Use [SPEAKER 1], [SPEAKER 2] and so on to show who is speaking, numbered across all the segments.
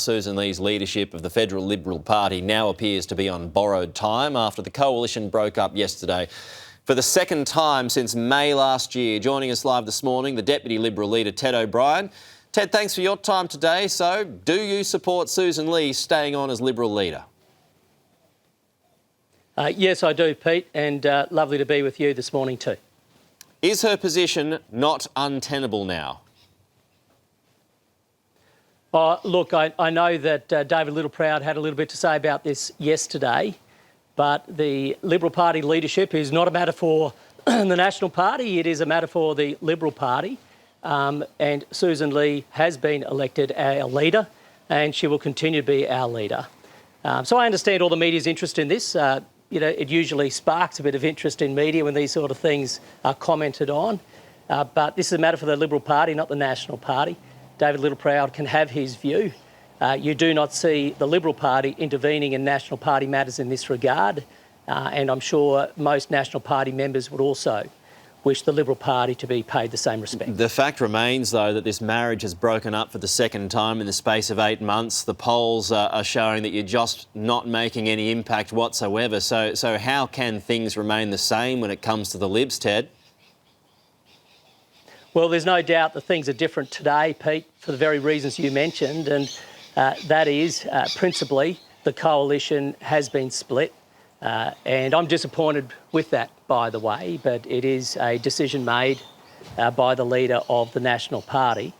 [SPEAKER 1] Susan Lee's leadership of the Federal Liberal Party now appears to be on borrowed time after the coalition broke up yesterday for the second time since May last year. Joining us live this morning, the Deputy Liberal leader, Ted O'Brien. Ted, thanks for your time today. So, do you support Susan Lee staying on as Liberal leader?
[SPEAKER 2] Yes, I do, Pete, and lovely to be with you this morning too.
[SPEAKER 1] Is her position not untenable now?
[SPEAKER 2] Look, I know that David Littleproud had a little bit to say about this yesterday, but the Liberal Party leadership is not a matter for the National Party, it is a matter for the Liberal Party. And Susan Lee has been elected our leader, and she will continue to be our leader. So I understand all the media's interest in this. It usually sparks a bit of interest in media when these sort of things are commented on. But this is a matter for the Liberal Party, not the National Party. David Littleproud can have his view. You do not see the Liberal Party intervening in National Party matters in this regard. And I'm sure most National Party members would also wish the Liberal Party to be paid the same respect.
[SPEAKER 1] The fact remains, though, that this marriage has broken up for the second time in the space of 8 months. The polls are showing that you're just not making any impact whatsoever. So how can things remain the same when it comes to the Libs, Ted?
[SPEAKER 2] Well, there's no doubt that things are different today, Pete, for the very reasons you mentioned, and that is principally the coalition has been split. And I'm disappointed with that, by the way, but it is a decision made by the leader of the National Party.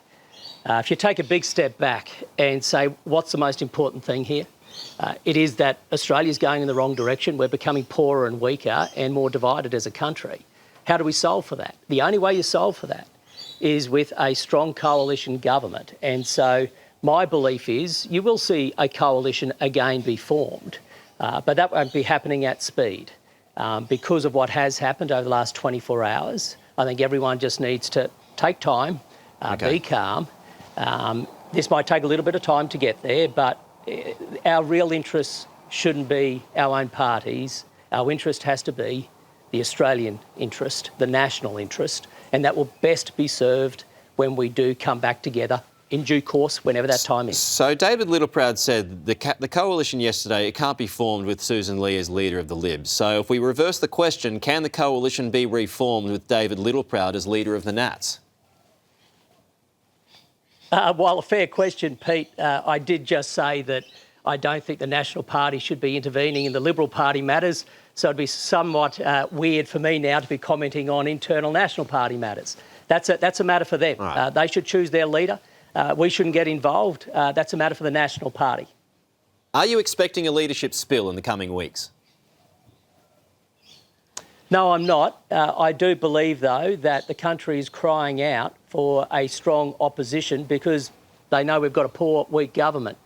[SPEAKER 2] If you take a big step back and say, what's the most important thing here? It is that Australia's going in the wrong direction. We're becoming poorer and weaker and more divided as a country. How do we solve for that? The only way you solve for that is with a strong coalition government. And so my belief is you will see a coalition again be formed. But that won't be happening at speed because of what has happened over the last 24 hours. I think everyone just needs to take time, be calm. This might take a little bit of time to get there, but our real interests shouldn't be our own parties. Our interest has to be the Australian interest, the national interest, and that will best be served when we do come back together in due course, whenever that time is.
[SPEAKER 1] So David Littleproud said the coalition yesterday, it can't be formed with Susan Lee as leader of the Libs. So if we reverse the question, can the coalition be reformed with David Littleproud as leader of the Nats?
[SPEAKER 2] While a fair question, Pete, I did just say that I don't think the National Party should be intervening in the Liberal Party matters. So it'd be somewhat weird for me now to be commenting on internal National Party matters. That's a matter for them. Right. They should choose their leader. We shouldn't get involved. That's a matter for the National Party.
[SPEAKER 1] Are you expecting a leadership spill in the coming weeks?
[SPEAKER 2] No, I'm not. I do believe, though, that the country is crying out for a strong opposition because they know we've got a poor, weak government.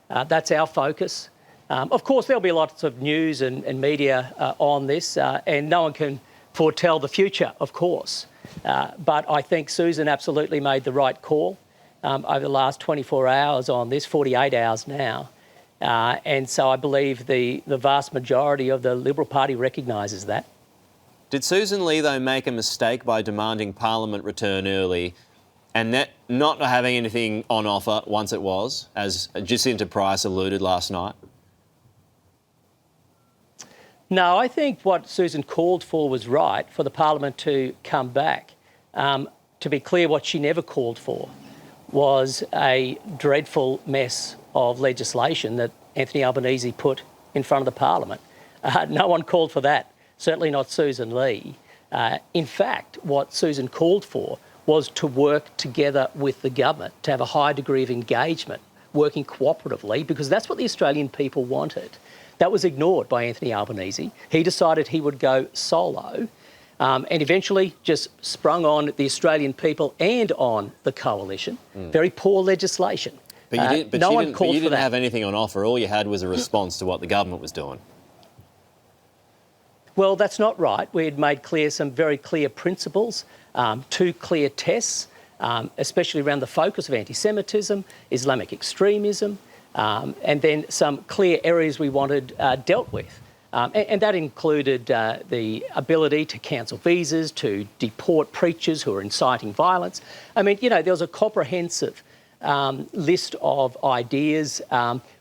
[SPEAKER 2] That's our focus. Of course, there'll be lots of news and media on this, and no one can foretell the future, of course. But I think Susan absolutely made the right call over the last 24 hours on this, 48 hours now. And so I believe the vast majority of the Liberal Party recognises that.
[SPEAKER 1] Did Susan Lee, though, make a mistake by demanding Parliament return early and not having anything on offer once it was, as Jacinta Price alluded last night?
[SPEAKER 2] No, I think what Susan called for was right, for the Parliament to come back. To be clear, what she never called for was a dreadful mess of legislation that Anthony Albanese put in front of the Parliament. No one called for that, certainly not Susan Lee. In fact, what Susan called for was to work together with the government, to have a high degree of engagement, working cooperatively, because that's what the Australian people wanted. That was ignored by Anthony Albanese. He decided he would go solo and eventually just sprung on the Australian people and on the coalition. Very poor legislation.
[SPEAKER 1] But you didn't have anything on offer. All you had was a response to what the government was doing.
[SPEAKER 2] Well, that's not right. We had made clear some very clear principles, 2 clear tests, especially around the focus of anti-Semitism, Islamic extremism, and then some clear areas we wanted dealt with. And that included the ability to cancel visas, to deport preachers who are inciting violence. I mean, there was a comprehensive list of ideas,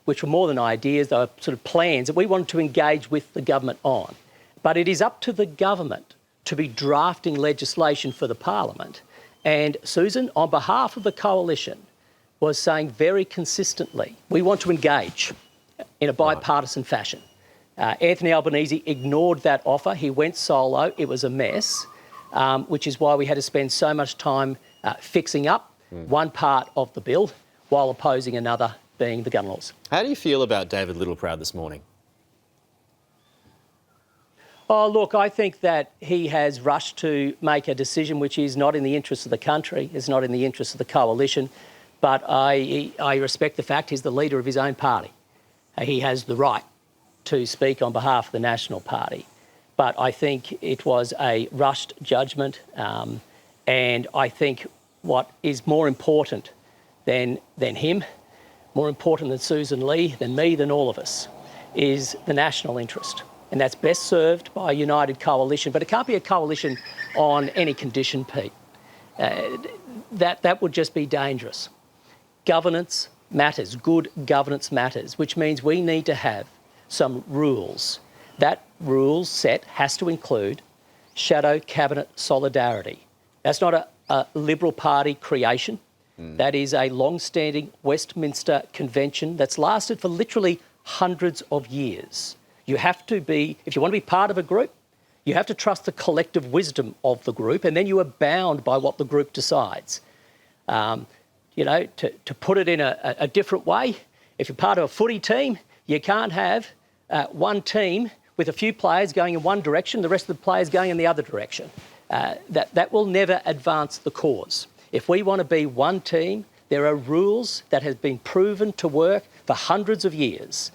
[SPEAKER 2] which were more than ideas, they were sort of plans that we wanted to engage with the government on. But it is up to the government to be drafting legislation for the Parliament. And Susan, on behalf of the Coalition, was saying very consistently, we want to engage in a bipartisan fashion. Anthony Albanese ignored that offer. He went solo. It was a mess, which is why we had to spend so much time fixing up one part of the bill while opposing another, being the gun laws.
[SPEAKER 1] How do you feel about David Littleproud this morning?
[SPEAKER 2] Oh, look, I think that he has rushed to make a decision which is not in the interest of the country, is not in the interest of the Coalition, but I respect the fact he's the leader of his own party. He has the right to speak on behalf of the National Party. But I think it was a rushed judgment, and I think what is more important than him, more important than Susan Lee, than me, than all of us, is the national interest. And that's best served by a united coalition. But it can't be a coalition on any condition, Pete. That would just be dangerous. Governance matters. Good governance matters, which means we need to have some rules. That rule set has to include shadow cabinet solidarity. That's not a Liberal Party creation. That is a long-standing Westminster Convention that's lasted for literally hundreds of years. You have to be, if you want to be part of a group, you have to trust the collective wisdom of the group, and then you are bound by what the group decides. You know, to put it in a different way, if you're part of a footy team, you can't have one team with a few players going in one direction, the rest of the players going in the other direction. That will never advance the cause. If we want to be one team, there are rules that have been proven to work for hundreds of years.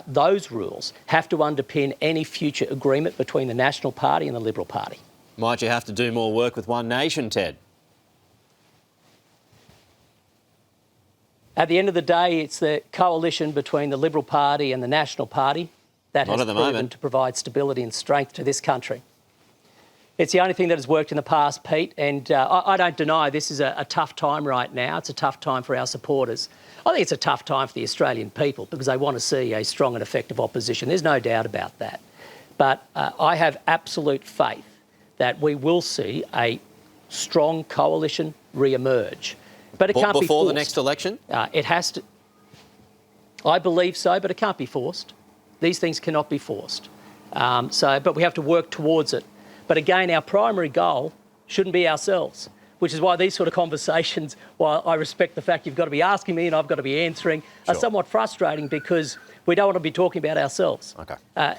[SPEAKER 2] Those rules have to underpin any future agreement between the National Party and the Liberal Party.
[SPEAKER 1] Might you have to do more work with One Nation, Ted?
[SPEAKER 2] At the end of the day, it's the coalition between the Liberal Party and the National Party that has proven to provide stability and strength to this country. It's the only thing that has worked in the past, Pete, and I don't deny this is a tough time right now. It's a tough time for our supporters. I think it's a tough time for the Australian people because they want to see a strong and effective opposition. There's no doubt about that. But I have absolute faith that we will see a strong coalition re-emerge. But it can't be forced.
[SPEAKER 1] Before the next election?
[SPEAKER 2] It has to. I believe so, but it can't be forced. These things cannot be forced. But we have to work towards it. But again, our primary goal shouldn't be ourselves, which is why these sort of conversations, while I respect the fact you've got to be asking me and I've got to be answering, are somewhat frustrating because we don't want to be talking about ourselves.
[SPEAKER 1] Okay.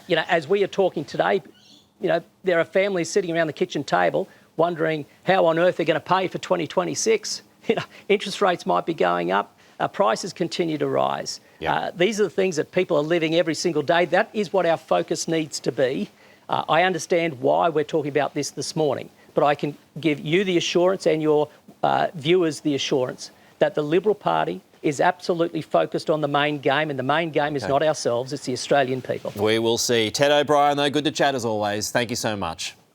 [SPEAKER 2] You know, as we are talking today, you know, there are families sitting around the kitchen table wondering how on earth they're going to pay for 2026. You know, interest rates might be going up, prices continue to rise.
[SPEAKER 1] Yep.
[SPEAKER 2] These are the things that people are living every single day. That is what our focus needs to be. I understand why we're talking about this morning, but I can give you the assurance and your viewers the assurance that the Liberal Party is absolutely focused on the main game, and the main game is not ourselves, it's the Australian people.
[SPEAKER 1] We will see. Ted O'Brien, though, good to chat as always. Thank you so much.